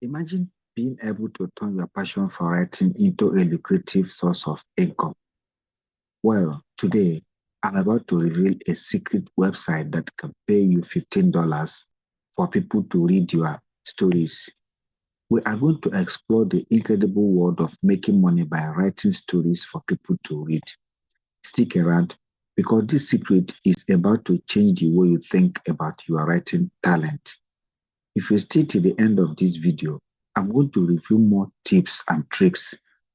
Imagine being able to turn your passion for writing into a lucrative source of income. Well, today I'm about to reveal a secret website that can pay you $15 for people to read your stories. We are going to explore the incredible world of making money by writing stories for people to read. Stick around because this secret is about to change the way you think about your writing talent. If you stay to the end of this video, I'm going to review more tips and tricks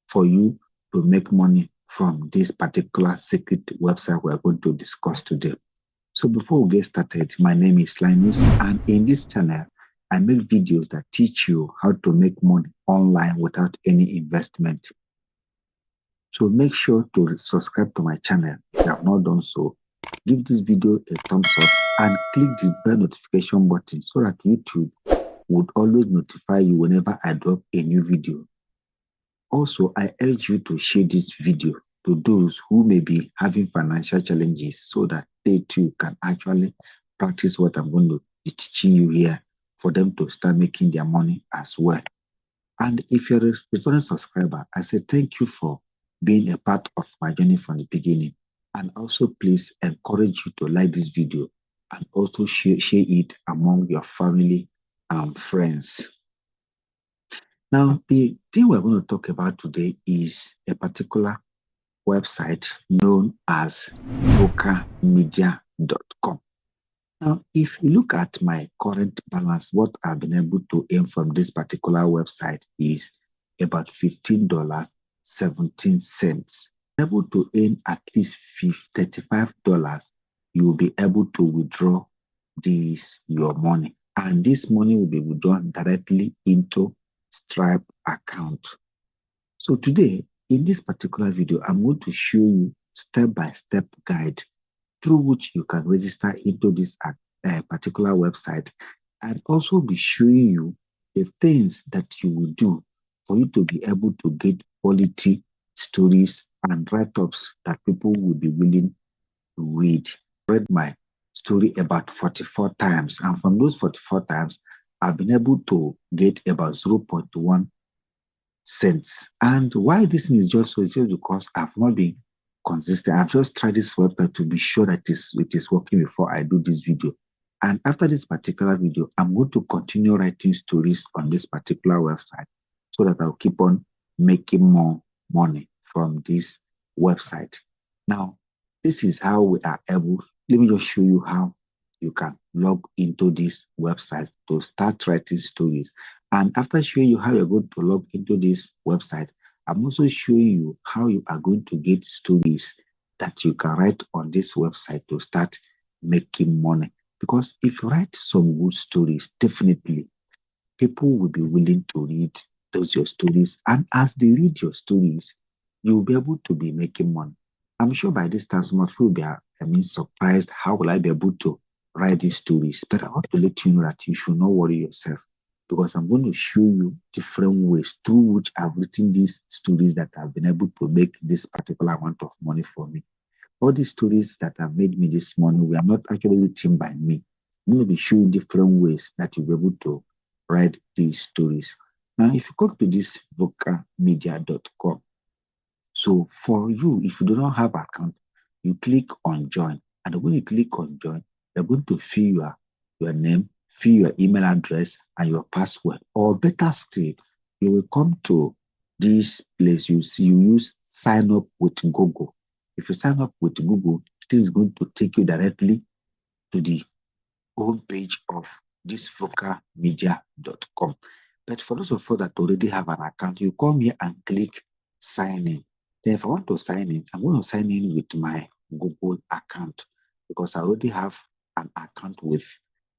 for you to make money from this particular secret website we're going to discuss today. So before we get started, my name is Linus, and in this channel, I make videos that teach you how to make money online without any investment. So make sure to subscribe to my channel if you have not done so. Give this video a thumbs up and click the bell notification button so that YouTube would always notify you whenever I drop a new video. Also, I urge you to share this video to those who may be having financial challenges so that they too can actually practice what I'm going to be teaching you here for them to start making their money as well. And if you're a returning subscriber, I say thank you for being a part of my journey from the beginning. And also please encourage you to like this video and also share it among your family and friends. Now, the thing we're going to talk about today is a particular website known as vocamedia.com. Now, if you look at my current balance, what I've been able to earn from this particular website is about $15.17. Able to earn at least $35, you will be able to withdraw your money. And this money will be withdrawn directly into Stripe account. So today, in this particular video, I'm going to show you step-by-step guide through which you can register into this particular website, and also be showing you the things that you will do for you to be able to get quality stories and write-ups that people will be willing to read. I read my story about 44 times, and from those 44 times, I've been able to get about 0.1 cents. And why this is just so, it's just because I've not been consistent. I've just tried this website to be sure that it is working before I do this video. And after this particular video, I'm going to continue writing stories on this particular website so that I'll keep on making more money from this website. Now, this is how we are able. Let me just show you how you can log into this website to start writing stories. And after showing you how you're going to log into this website, I'm also showing you how you are going to get stories that you can write on this website to start making money. Because if you write some good stories, definitely people will be willing to read your stories. And as they read your stories, you will be able to be making money. I'm sure by this time, some of you will be surprised. How will I be able to write these stories? But I want to let you know that you should not worry yourself, because I'm going to show you different ways through which I've written these stories that have been able to make this particular amount of money for me. All these stories that have made me this money were not actually written by me. I'm going to be showing different ways that you'll be able to write these stories. Now, if you come to this vocamedia.com, so for you, if you do not have an account, you click on join. And when you click on join, you're going to fill your name, fill your email address and your password. Or better still, you will come to this place. You use sign up with Google. If you sign up with Google, it is going to take you directly to the home page of this vocamedia.com. But for those of you that already have an account, you come here and click sign in. Then if I want to sign in, I'm going to sign in with my Google account because I already have an account with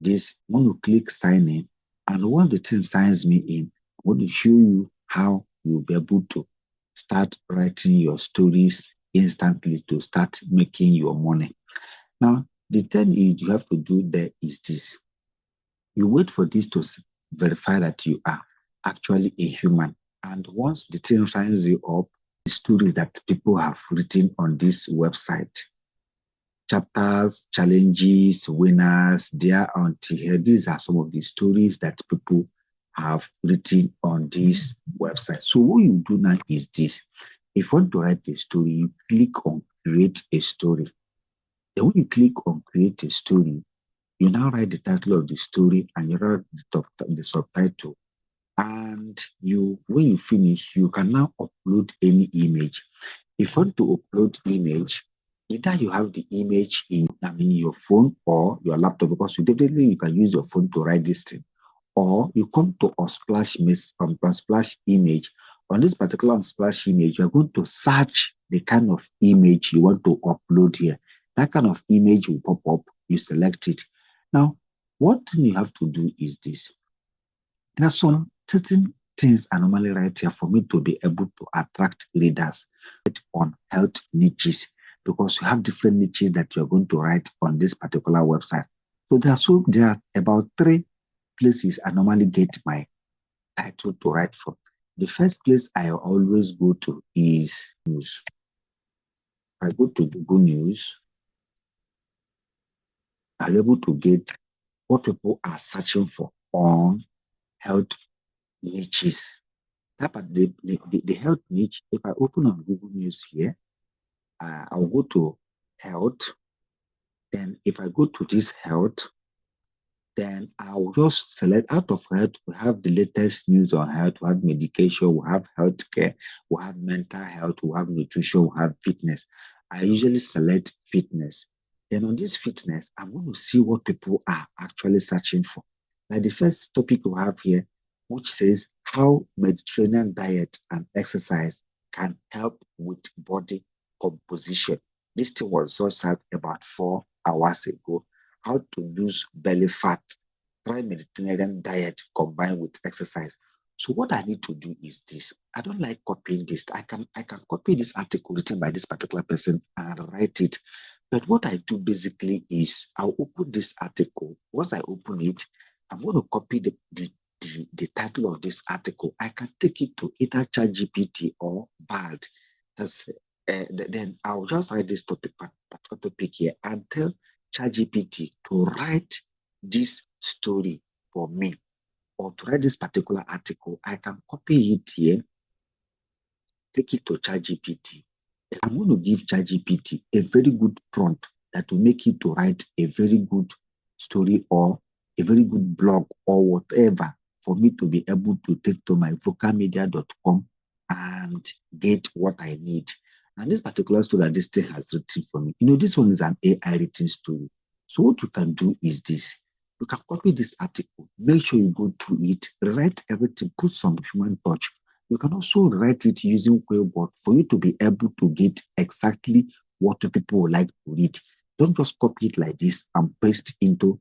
this. I'm going to click sign in, and once the thing signs me in, I'm going to show you how you'll be able to start writing your stories instantly to start making your money. Now, the thing you have to do there is this. You wait for this to verify that you are actually a human. And once the thing signs you up, the stories that people have written on this website, chapters, challenges, winners, there until here, these are some of the stories that people have written on this website. So what you do now is this. If you want to write a story, you click on create a story. Then when you click on create a story, you now write the title of the story and you write the subtitle. And when you finish, you can now upload any image. If you want to upload image, either you have the image in your phone or your laptop, because you can use your phone to write this thing, or you come to Unsplash image. On this particular Unsplash image, you're going to search the kind of image you want to upload here. That kind of image will pop up. You select it. Now, what thing you have to do is this. There are some certain things I normally write here for me to be able to attract readers on health niches, because you have different niches that you're going to write on this particular website. So there are about 3 places I normally get my title to write from. The first place I always go to is news. I go to Google News. I'm able to get what people are searching for on health niches. The health niche, if I open on Google News here, I'll go to health. Then if I go to this health, then I'll just select out of health. We have the latest news on health. We have medication. We have healthcare. We have mental health. We have nutrition. We have fitness. I usually select fitness. Then on this fitness, I'm going to see what people are actually searching for. Like the first topic we have here, which says how Mediterranean diet and exercise can help with body composition. This thing was just out about 4 hours ago. How to lose belly fat. Try Mediterranean diet combined with exercise. So what I need to do is this. I don't like copying this. I can copy this article written by this particular person and write it. But what I do basically is I'll open this article. Once I open it, I'm going to copy the title of this article. I can take it to either ChatGPT or BARD. Then I'll just write this particular topic here and tell ChatGPT to write this story for me, or to write this particular article. I can copy it here, take it to ChatGPT. I'm going to give ChatGPT a very good prompt that will make it to write a very good story or a very good blog or whatever for me to be able to take to my vocalmedia.com and get what I need. And this particular story that this thing has written for me, this one is an AI written story. So what you can do is this. You can copy this article, make sure you go through it, write everything, put some human touch. You can also write it using Quillboard for you to be able to get exactly what people would like to read. Don't just copy it like this and paste into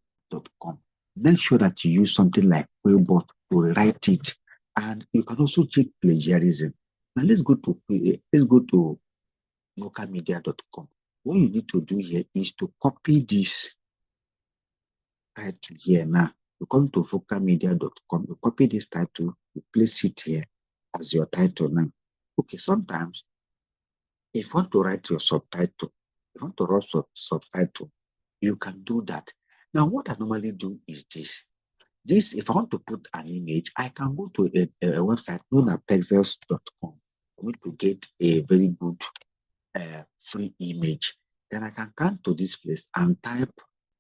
.com. Make sure that you use something like Quillboard to write it. And you can also check plagiarism. Now let's go to localmedia.com. What you need to do here is to copy this title here now. You come to vocalmedia.com, you copy this title, you place it here as your title now. Okay, sometimes if you want to write your subtitle, if you want to write subtitle, you can do that. Now, what I normally do is this. If I want to put an image, I can go to a website known as pexels.com for me to get a very good free image. Then I can come to this place and type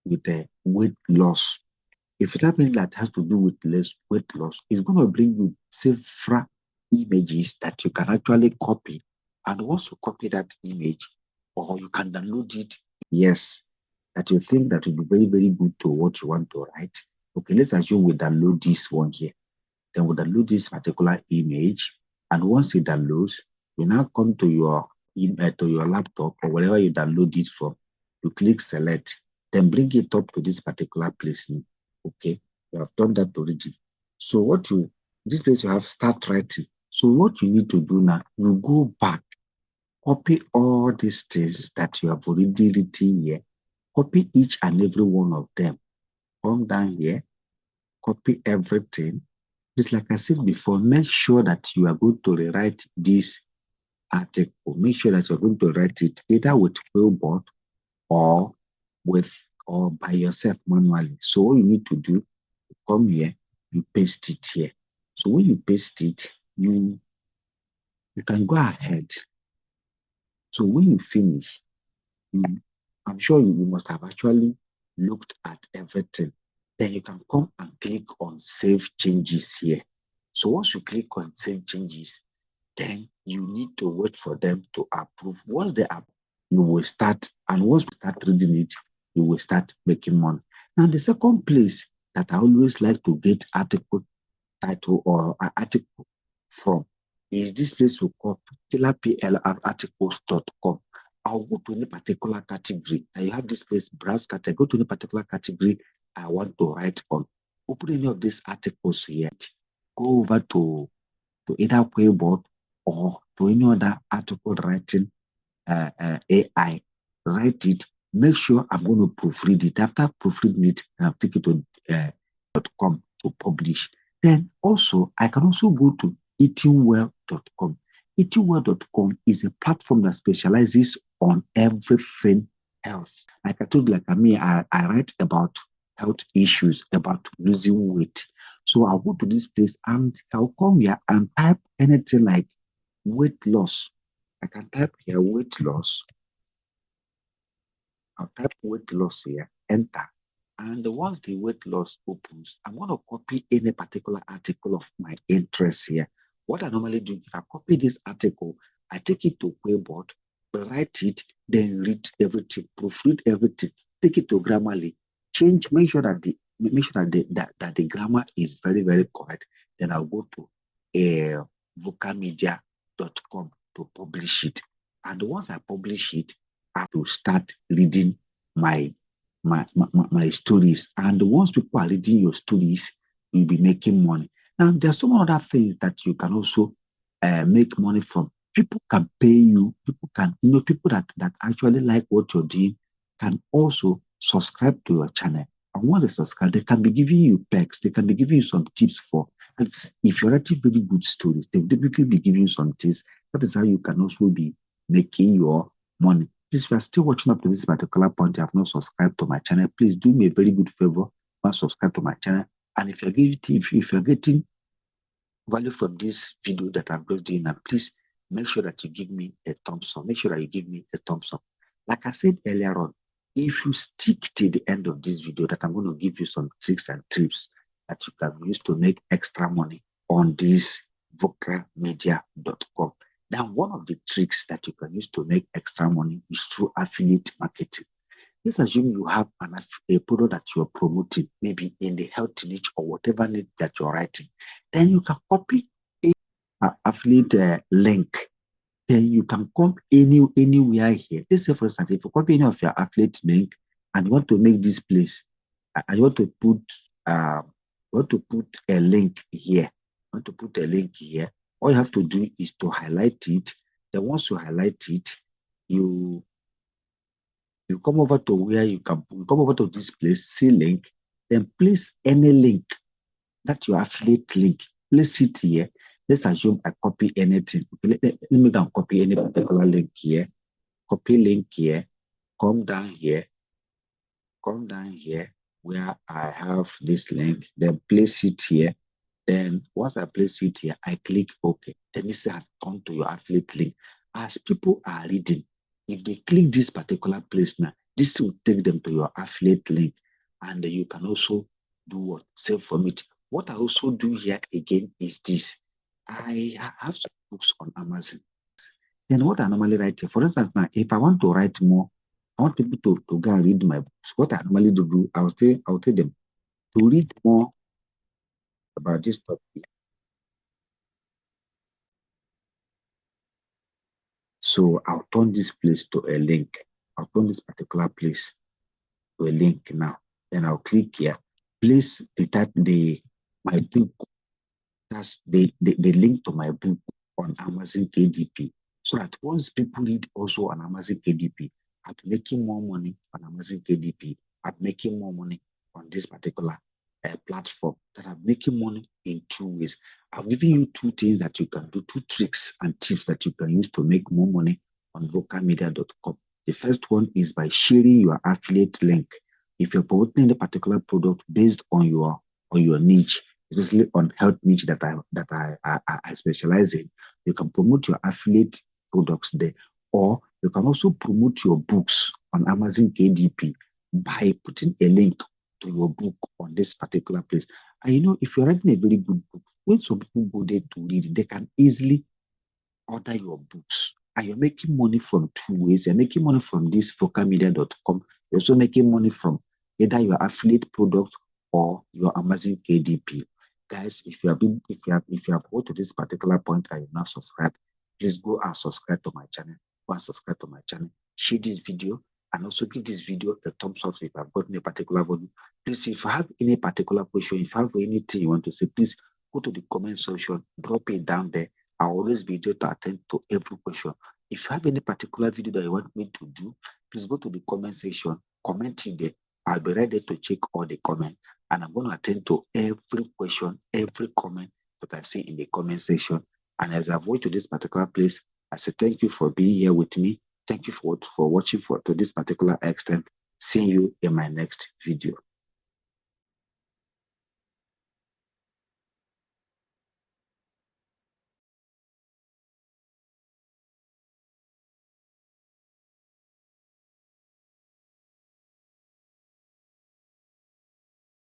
with a weight loss. If you type anything that has to do with less weight loss, it's going to bring you several images that you can actually copy. And once you copy that image, or you can download it, yes, that you think that will be very, very good to what you want to write. Okay, let's assume we download this one here. Then we download this particular image. And once it downloads, you now come to your laptop or wherever you download it from. You click select, then bring it up to this particular place. Okay, you have done that already. So this place you have start writing. So what you need to do now, you go back, copy all these things that you have already written here, copy each and every one of them. Come down here, copy everything. Just like I said before, make sure that you are going to rewrite this article. Make sure that you're going to write it either with Quillboard or by yourself manually. So all you need to do, come here, you paste it here. So when you paste it, you can go ahead. So when you finish, you, I'm sure you must have actually looked at everything. Then you can come and click on save changes here. So once you click on save changes, then you need to wait for them to approve. Once they approve, you will start, and once you start reading it, you will start making money. Now, the second place that I always like to get article title or article from is this place we call killerplrarticles.com. I'll go to any particular category. Now you have this place, browse category. Go to any particular category I want to write on. Open any of these articles here. Go over to either Quillboard or to any other article writing AI. Write it. Make sure I'm going to proofread it. After proofreading it, I'll take it to .com to publish. Then also, I can also go to eatingwell.com. Eatingwell.com is a platform that specializes on everything health. Like I told you, like I write about health issues, about losing weight. So I'll go to this place and I'll come here and type anything like weight loss. I can type here weight loss. I'll type weight loss here, enter. And once the weight loss opens, I'm going to copy any particular article of my interest here. What I normally do, if I copy this article, I take it to Quillboard, write it, then read everything, proofread everything, take it to Grammarly, change, make sure that the grammar is very, very correct. Then I'll go to vocamedia.com to publish it. And once I publish it, I have to start reading my stories. And once people are reading your stories, you'll be making money. Now, there's some other things that you can also make money from. People can pay you. People can, people that actually like what you're doing can also subscribe to your channel. And once they subscribe, they can be giving you perks. They can be giving you some tips for. If you're writing very good stories, they'll definitely be giving you some tips. That is how you can also be making your money. Please, if you are still watching up to this particular point, you have not subscribed to my channel, please do me a very good favor and subscribe to my channel. And if you're getting value from this video that I'm just doing, and please make sure that you give me a thumbs up. Make sure that you give me a thumbs up. Like I said earlier on, if you stick to the end of this video, that I'm going to give you some tricks and tips that you can use to make extra money on this vocamedia.com. Now, one of the tricks that you can use to make extra money is through affiliate marketing. Let's assume you have a product that you're promoting, maybe in the health niche or whatever niche that you're writing. Then you can copy an affiliate link. Then you can come anywhere here. Let's say, for instance, if you copy any of your affiliate link and you want to make this place, I want to put a link here. I want to put a link here. All you have to do is to highlight it. Then once you highlight it, you come over to where you come over to this place, see link, then place any link that your affiliate link. Place it here. Let's assume I copy anything. Okay, let me go and copy any particular link here. Copy link here. Come down here where I have this link, then place it here. Then once I place it here, I click OK. Then this has come to your affiliate link. As people are reading, if they click this particular place now, this will take them to your affiliate link. And you can also do what? Save from it. What I also do here again is this. I have some books on Amazon. Then what I normally write here, for instance, now, if I want to write more, I want people to go and read my books. What I normally do, I'll tell them to read more about this topic. So I'll turn this place to a link. I'll turn this particular place to a link now. Then I'll click here. Place my book. That's the link to my book on Amazon KDP. So that once people read also on Amazon KDP, I'm making more money on Amazon KDP. I'm making more money on this particular platform. That I'm making money in two ways. I've given you two things that you can do, two tricks and tips that you can use to make more money on vocamedia.com. The first one is by sharing your affiliate link. If you're promoting a particular product based on your niche, especially on health niche that I specialize in. You can promote your affiliate products there, or you can also promote your books on Amazon KDP by putting a link to your book on this particular place. And if you're writing a very good book, when some people go there to read, they can easily order your books. And you're making money from two ways. You're making money from this vocalmedia.com. You're also making money from either your affiliate product or your Amazon KDP. Guys, if you have got to this particular point and you're not subscribed, please go and subscribe to my channel. Go and subscribe to my channel. Share this video and also give this video a thumbs up if you have gotten a particular value. Please, if you have any particular question, if you have anything you want to say, please go to the comment section, drop it down there. I'll always be there to attend to every question. If you have any particular video that you want me to do, please go to the comment section, comment it there. I'll be ready to check all the comments, and I'm going to attend to every question, every comment that I see in the comment section. And as I've watched to this particular place, I say thank you for being here with me. Thank you for watching to this particular extent. See you in my next video.